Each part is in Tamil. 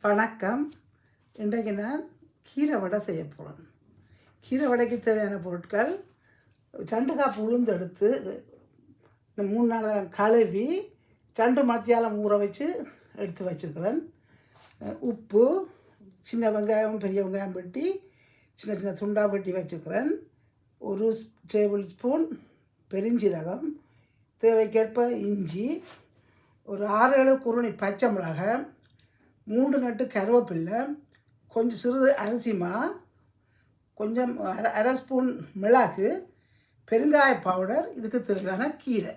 வணக்கம். இன்றைக்கு நான் கீரை வடை செய்ய போகிறேன். கீரை வடைக்கு தேவையான பொருட்கள் 2 கப் உளுந்து எடுத்து 3 நாள் கழுவி 2 மத்தியாலம் ஊற வச்சு எடுத்து வச்சுருக்கிறேன். உப்பு, சின்ன வெங்காயம் பெரிய வெங்காயம் வெட்டி சின்ன சின்ன துண்டாக வெட்டி வச்சுக்கிறேன். 1 டேபிள் ஸ்பூன் பெருஞ்சீரகம், தேவைக்கேற்ப இஞ்சி, ஒரு 6-7 குருணி பச்சை மிளகாய், 3 நட்டு கருவேப்பில்லை, கொஞ்சம் சிறிது அரிசிமா, கொஞ்சம் அரை ஸ்பூன் மிளகு, பெருங்காய பவுடர், இதுக்கு தேவையான கீரை.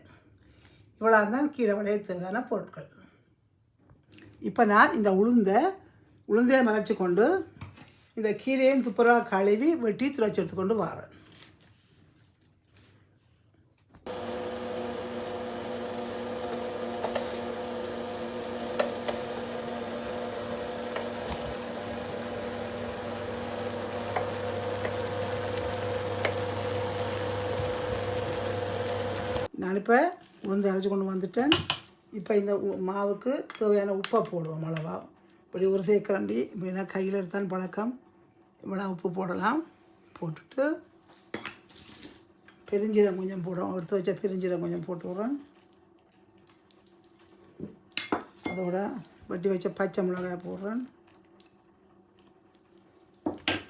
இவ்வளோ தான் கீரை வடைய தேவையான பொருட்கள். இப்போ நான் இந்த உளுந்தையை மறைச்சி கொண்டு இந்த கீரையும் துப்புரவாக கழுவி வெட்டி துளைச்சி எடுத்துக்கொண்டு வரேன். நான் இப்போ உளுந்து அரைச்சி கொண்டு வந்துட்டேன். இப்போ இந்த மாவுக்கு தேவையான உப்பை போடுவோம். அளவா இப்படி ஒரு தேக்கரண்டி, இப்படின்னா கையில் எடுத்தான் பழக்கம். இவ்வளோ உப்பு போடலாம். போட்டுட்டு பெருஞ்சீரகம் கொஞ்சம் போடுறோம். எடுத்து வச்ச பெருஞ்சீரகம் கொஞ்சம் போட்டு விட்றேன். அதோட வெட்டி வச்ச பச்சை மிளகாய் போடுறேன்.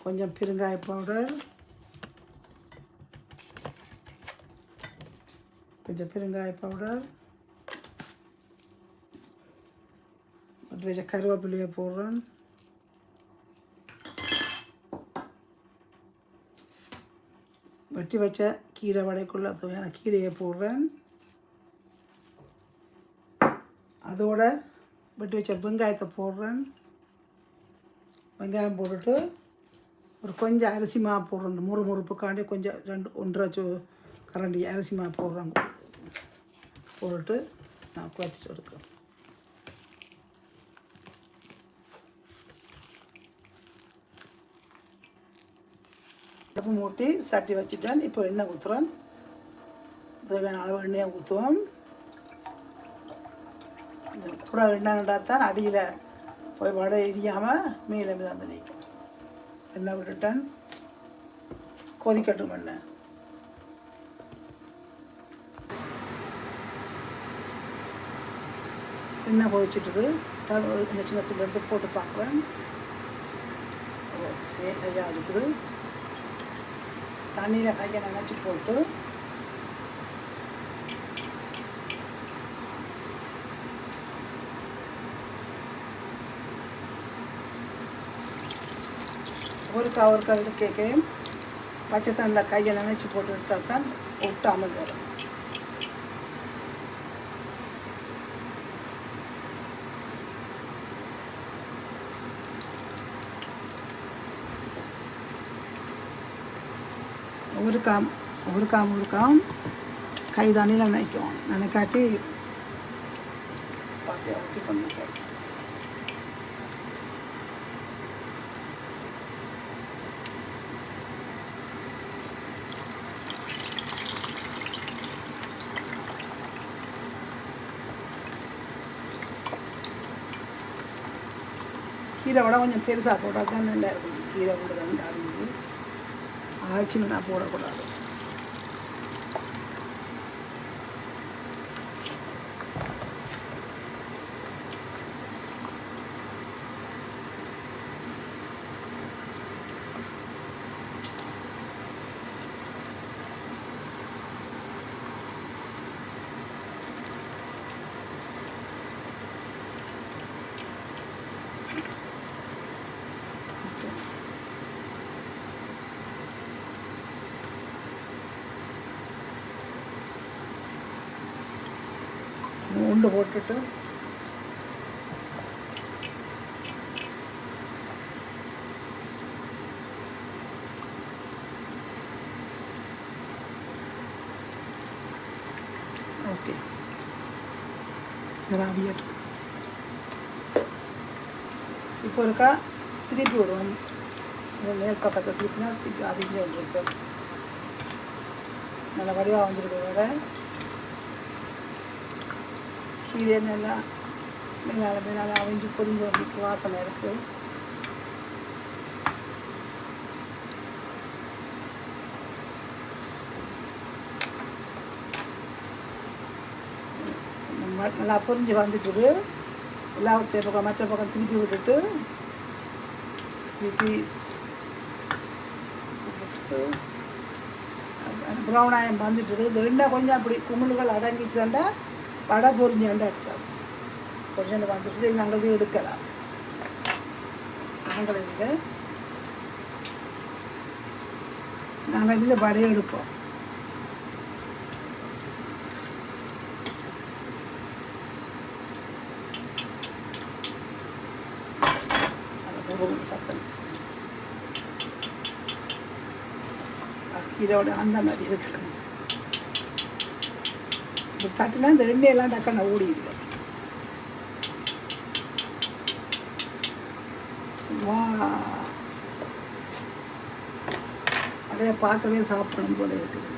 கொஞ்சம் பெருங்காய பவுடர், கொஞ்சம் பெருங்காய பவுடர், வெட்டி வச்ச கருவேப்பிலையை போடுறேன். வெட்டி வச்ச கீரை வடைக்குள்ள தேவையான கீரையை போடுறேன். அதோட வெட்டி வச்ச வெங்காயத்தை போடுறேன். வெங்காயம் போட்டுட்டு ஒரு கொஞ்சம் அரிசி மாவு போடுறேன். இந்த முறுமுறுப்புக்காண்டி கொஞ்சம் 1.5 கரண்டி அரிசி மாவு போடுறேன். போட்டு நான் குழச்சிட்டு எடுக்கிறேன். அடுப்பு மூட்டி சட்டி வச்சுட்டேன். இப்போ எண்ணெய் ஊற்றுறேன். தேவையான அளவு எண்ணெயை ஊற்றுவோம். கூட எண்ணெய் தான் அடியில் போய் வடை எரியாமல் மேலே மிதந்து நிற்கும். எண்ணெய் விட்டுட்டேன். கொதிக்கட்டும் எண்ணெய். எண்ணெய் கொதிச்சுட்டுது. சின்ன சின்ன துண்டு எடுத்து போட்டு பார்க்குறேன். சரியாக இருக்குது. தண்ணியில் கையை நினச்சி போட்டு ஒருக்கா கேட்கையும் பச்சை தண்ணியில் கையை நினச்சி போட்டு எடுத்தால் தான் ஒட்டாமல் வரும். ஒருக்காம் கை தண்ணியில் நினைக்கும். நினைக்காட்டி பாசியாக ஊற்றி கொண்டு கீரை விட கொஞ்சம் பெருசாக போட்டால் தான் நல்லா இருக்கும். கீரை விட ரெண்டு அறிஞ்சு ஆச்சுன்னா போடக்கூடாது. உண்டு போட்டுட்டு ஓகே ஆவியட்டு. இப்போ இருக்கா திருப்பி விடுவோம். நேர் பக்கத்தை திருப்பினா திருப்பி ஆவியிலே வந்துருக்கு. நல்ல வடிவாக வந்துருக்கு. வடை கீரை நல்லா மேலால் அவிஞ்சு பொரிஞ்சு வந்து வாசனை இருக்குது. நல்லா பொரிஞ்சு வந்துட்டுது. எல்லா பக்கம் மற்ற பக்கம் திருப்பி விட்டுட்டு ப்ரௌனாயம் வந்துட்டுது. இந்த எண்ணெய் கொஞ்சம் அப்படி குமிழ்கள் அடங்கிச்சுட்டா வடை பொரிஞ்சண்டா இருக்காது. பொரிஞ்சண்டு வந்துட்டு நாங்கள் இது எடுக்கலாம். நாங்கள் இந்த வடையை எடுப்போம். சத்தம் இதோட அந்த மாதிரி இருக்குது. இந்த தட்டுனா இந்த எண்ணெயெல்லாம் டக்கான ஓடி இல்லை. வா அப்படியே பார்க்கவே சாப்பிடணும் போல இருக்குது.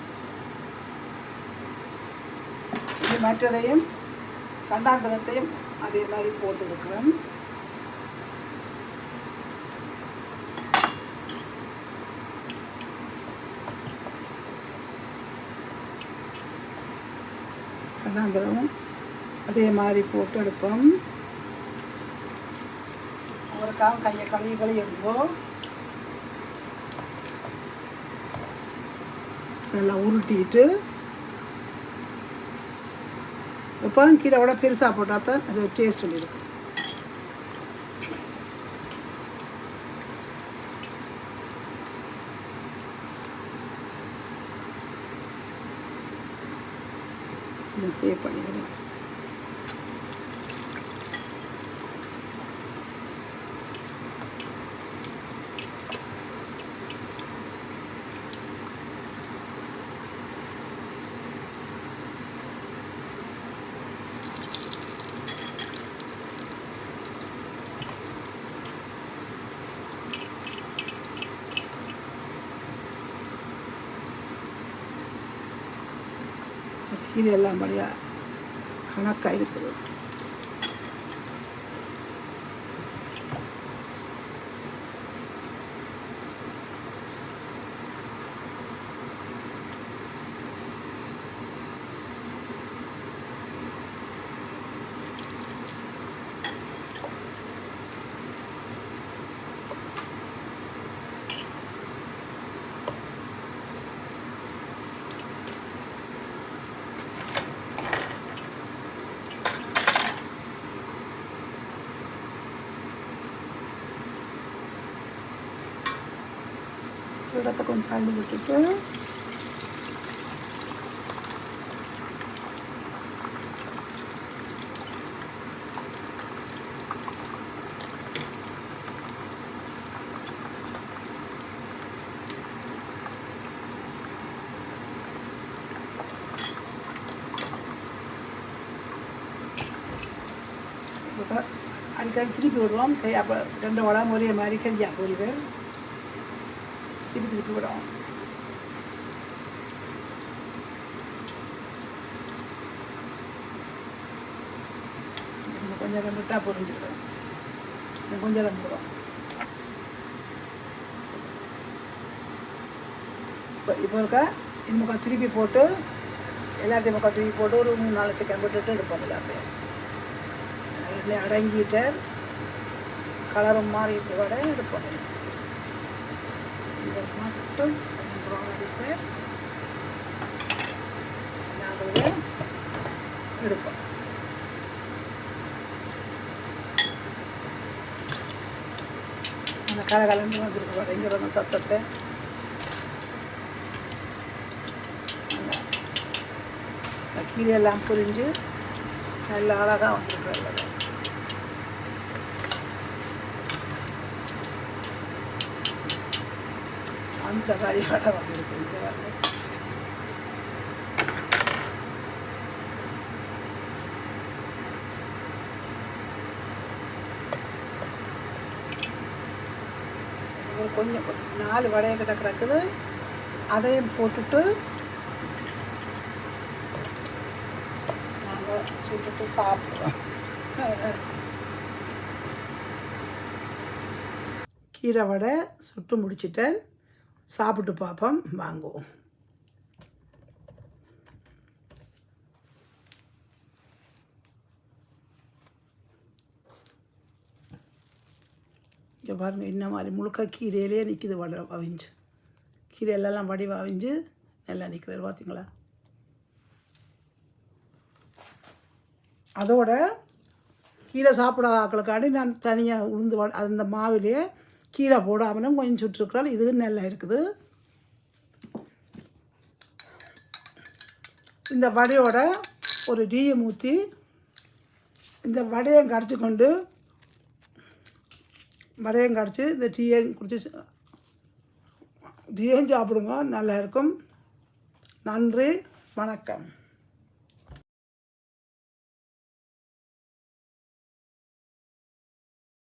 இது மற்றதையும் கண்டாந்திரத்தையும் அதே மாதிரி போட்டு இருக்கிறேன். கண்டாந்திரமும் அதே மாதிரி போட்டு எடுப்போம். ஒருக்காக கையை கழுவி எடுப்போம். நல்லா உருட்டிட்டு இப்போ கீரை விட பெருசாக போட்டால் தான் அது ஒரு டேஸ்ட் இருக்கும். சேவ் பண்ணிடுவேன். கீரை எல்லாம் படியா கணக்காக இருக்குது. இடத்தை கொஞ்சம் தள்ளி விட்டுட்டு அடிக்கடி திருப்பி விடுவோம். கை அப்போ 2 வடை ஒரே மாதிரி கஞ்சியா ஒரு பேர் திருப்பி விடுவோம். கொஞ்சம் 2 விட்டா பொரிஞ்சுக்கிடும். கொஞ்சம் 2 விடுவோம். இப்போ இருக்கா இந்த முக்கம் திருப்பி போட்டு எல்லாத்தையும் முக்கம் திருப்பி போட்டு ஒரு 3-4 செகண்ட் போட்டுட்டு எடுப்போம். எல்லாத்தையும் அடங்கிட்ட கலரும் மாறி வடை எடுப்போம். இதை மட்டும் அடிப்பேன். நாங்கள் எடுப்போம். அந்த கலகலன்னு வந்துருக்கு வடை. இங்கே வந்து சத்தத்தை கீரையெல்லாம் புரிஞ்சு நல்லா அழகாக வந்துருக்கு. அந்த மாதிரி வடை வந்துருக்கு. இந்த வடை கொஞ்சம் 4 வடையை கிட்ட கிடக்குது. அதையும் போட்டுட்டு நாங்கள் சுட்டுட்டு சாப்பிடுவோம். கீரை வடை சுட்டு முடிச்சிட்டேன். சாப்பிட்டு பார்ப்போம், வாங்குவோம். இங்கே பாருங்கள், என்ன மாதிரி முழுக்க கீரையிலே நிற்கிது, வடை அவிஞ்சு. கீரையிலெல்லாம் வடிவ அவிஞ்சு நல்லா நிற்கிறது பார்த்தீங்களா? அதோட கீரை சாப்பிடாத ஆக்களுக்காண்டி நான் தனியாக உளுந்து அந்த மாவிலே கீரை போடாமலும் கொஞ்சம் சுட்டுருக்குறோம். இது நல்லா இருக்குது. இந்த வடையோட ஒரு டீயை ஊற்றி இந்த வடையை கடிச்சு கொண்டு இந்த டீயையும் குடிச்சு டீயையும் சாப்பிடுங்க, நல்லா இருக்கும். நன்றி, வணக்கம்.